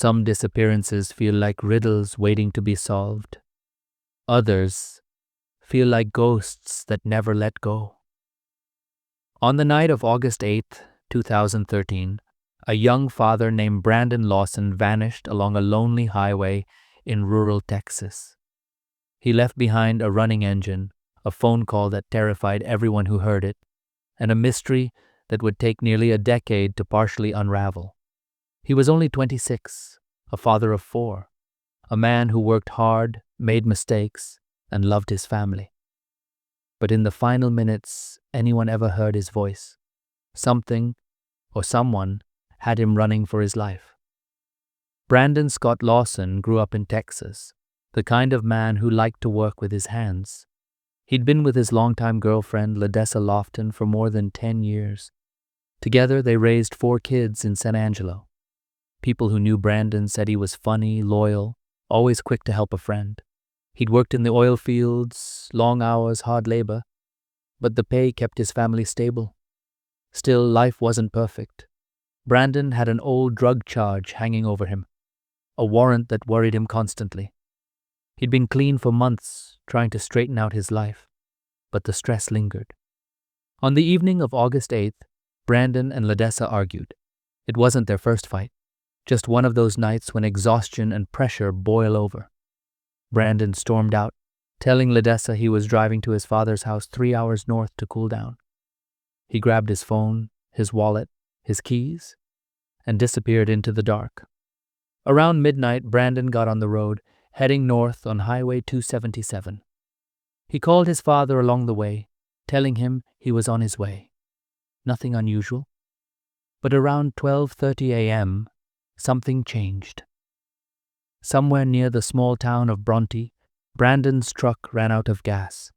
Some disappearances feel like riddles waiting to be solved. Others feel like ghosts that never let go. On the night of August 8th, 2013, a young father named Brandon Lawson vanished along a lonely highway in rural Texas. He left behind a running engine, a phone call that terrified everyone who heard it, and a mystery that would take nearly a decade to partially unravel. He was only 26, a father of 4, a man who worked hard, made mistakes, and loved his family. But in the final minutes anyone ever heard his voice, something or someone had him running for his life. Brandon Scott Lawson grew up in Texas, the kind of man who liked to work with his hands. He'd been with his longtime girlfriend, Ladessa Lofton, for more than 10 years. Together, they raised 4 kids in San Angelo. People who knew Brandon said he was funny, loyal, always quick to help a friend. He'd worked in the oil fields, long hours, hard labor, but the pay kept his family stable. Still, life wasn't perfect. Brandon had an old drug charge hanging over him, a warrant that worried him constantly. He'd been clean for months, trying to straighten out his life, but the stress lingered. On the evening of August 8th, Brandon and Ladessa argued. It wasn't their first fight, just one of those nights when exhaustion and pressure boil over. Brandon stormed out, telling Ladessa he was driving to his father's house 3 hours north to cool down. He grabbed his phone, his wallet, his keys, and disappeared into the dark. Around midnight, Brandon got on the road, heading north on Highway 277. He called his father along the way, telling him he was on his way. Nothing unusual. But around 12:30 a.m., something changed. Somewhere near the small town of Bronte, Brandon's truck ran out of gas.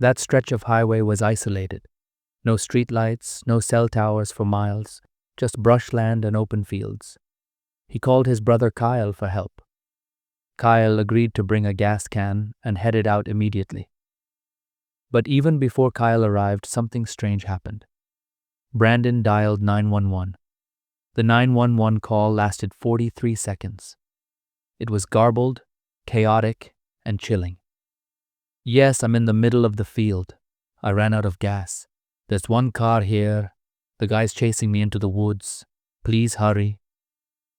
That stretch of highway was isolated. No streetlights, no cell towers for miles, just brushland and open fields. He called his brother Kyle for help. Kyle agreed to bring a gas can and headed out immediately. But even before Kyle arrived, something strange happened. Brandon dialed 911. The 911 call lasted 43 seconds. It was garbled, chaotic, and chilling. Yes, I'm in the middle of the field. I ran out of gas. There's one car here. The guy's chasing me into the woods. Please hurry.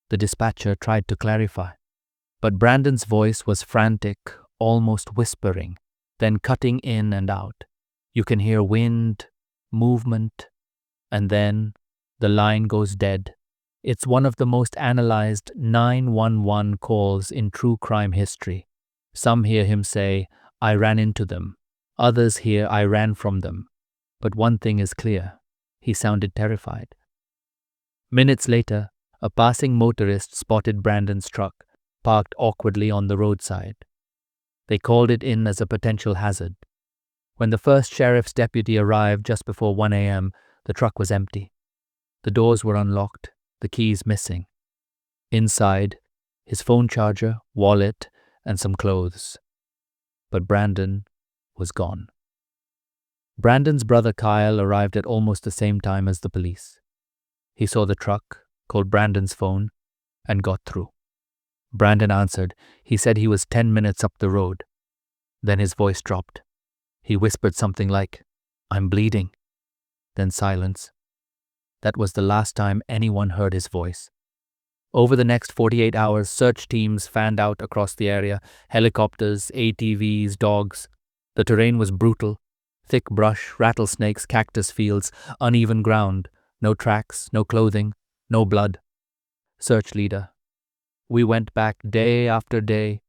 The dispatcher tried to clarify, but Brandon's voice was frantic, almost whispering, then cutting in and out. You can hear wind, movement, and then the line goes dead. It's one of the most analyzed 911 calls in true crime history. Some hear him say, "I ran into them." Others hear, "I ran from them." But one thing is clear. He sounded terrified. Minutes later, a passing motorist spotted Brandon's truck, parked awkwardly on the roadside. They called it in as a potential hazard. When the first sheriff's deputy arrived just before 1 a.m., the truck was empty. The doors were unlocked, the keys missing. Inside, his phone charger, wallet, and some clothes. But Brandon was gone. Brandon's brother Kyle arrived at almost the same time as the police. He saw the truck, called Brandon's phone, and got through. Brandon answered. He said he was 10 minutes up the road. Then his voice dropped. He whispered something like, "I'm bleeding." Then silence. That was the last time anyone heard his voice. Over the next 48 hours, search teams fanned out across the area, helicopters, ATVs, dogs. The terrain was brutal. Thick brush, rattlesnakes, cactus fields, uneven ground, no tracks, no clothing, no blood. Search leader. We went back day after day.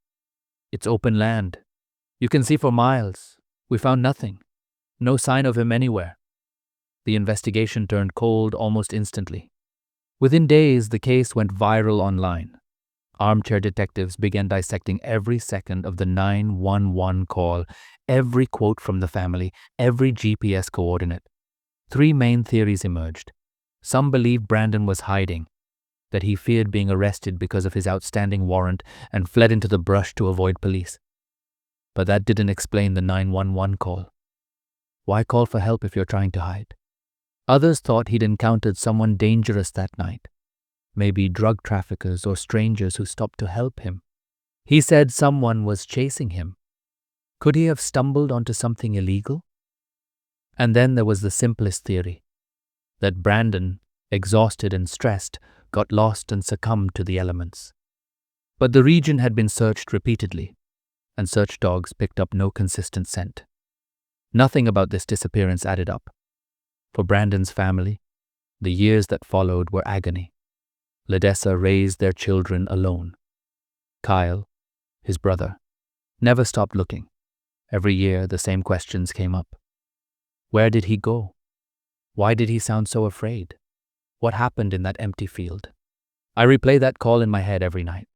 It's open land. You can see for miles. We found nothing. No sign of him anywhere. The investigation turned cold almost instantly. Within days, the case went viral online. Armchair detectives began dissecting every second of the 911 call, every quote from the family, every GPS coordinate. 3 main theories emerged. Some believed Brandon was hiding, that he feared being arrested because of his outstanding warrant and fled into the brush to avoid police. But that didn't explain the 911 call. Why call for help if you're trying to hide? Others thought he'd encountered someone dangerous that night. maybe drug traffickers or strangers who stopped to help him. He said someone was chasing him. Could he have stumbled onto something illegal? And then there was the simplest theory, that Brandon, exhausted and stressed, got lost and succumbed to the elements. But the region had been searched repeatedly, and search dogs picked up no consistent scent. Nothing about this disappearance added up. For Brandon's family, the years that followed were agony. Ledessa raised their children alone. Kyle, his brother, never stopped looking. Every year the same questions came up. Where did he go? Why did he sound so afraid? What happened in that empty field? I replay that call in my head every night.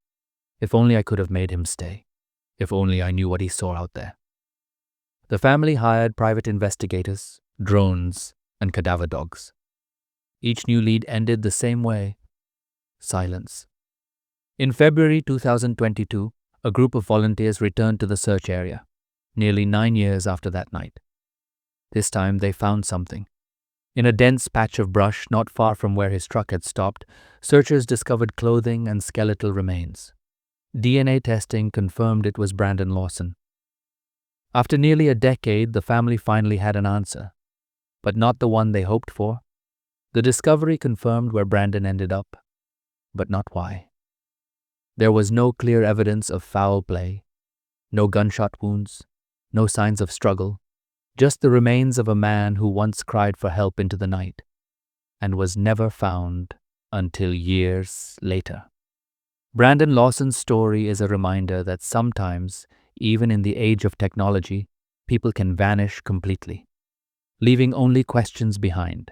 If only I could have made him stay. If only I knew what he saw out there. The family hired private investigators, drones, and cadaver dogs. Each new lead ended the same way: silence. In February 2022, a group of volunteers returned to the search area, nearly 9 years after that night. This time they found something. In a dense patch of brush not far from where his truck had stopped, searchers discovered clothing and skeletal remains. DNA testing confirmed it was Brandon Lawson. After nearly a decade, the family finally had an answer, but not the one they hoped for. The discovery confirmed where Brandon ended up, but not why. There was no clear evidence of foul play, no gunshot wounds, no signs of struggle, just the remains of a man who once cried for help into the night and was never found until years later. Brandon Lawson's story is a reminder that sometimes, even in the age of technology, people can vanish completely, leaving only questions behind.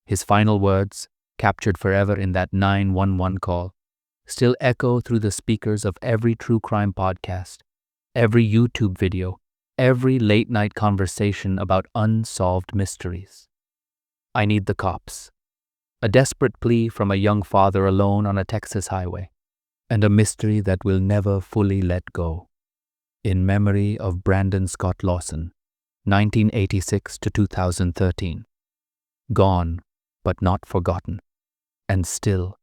His final words, captured forever in that 911 call, still echo through the speakers of every true crime podcast, every YouTube video, every late-night conversation about unsolved mysteries. I need the cops. A desperate plea from a young father alone on a Texas highway, and a mystery that will never fully let go. In memory of Brandon Scott Lawson, 1986 to 2013. Gone, but not forgotten, and still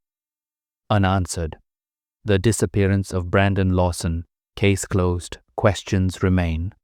unanswered. The disappearance of Brandon Lawson, case closed, questions remain.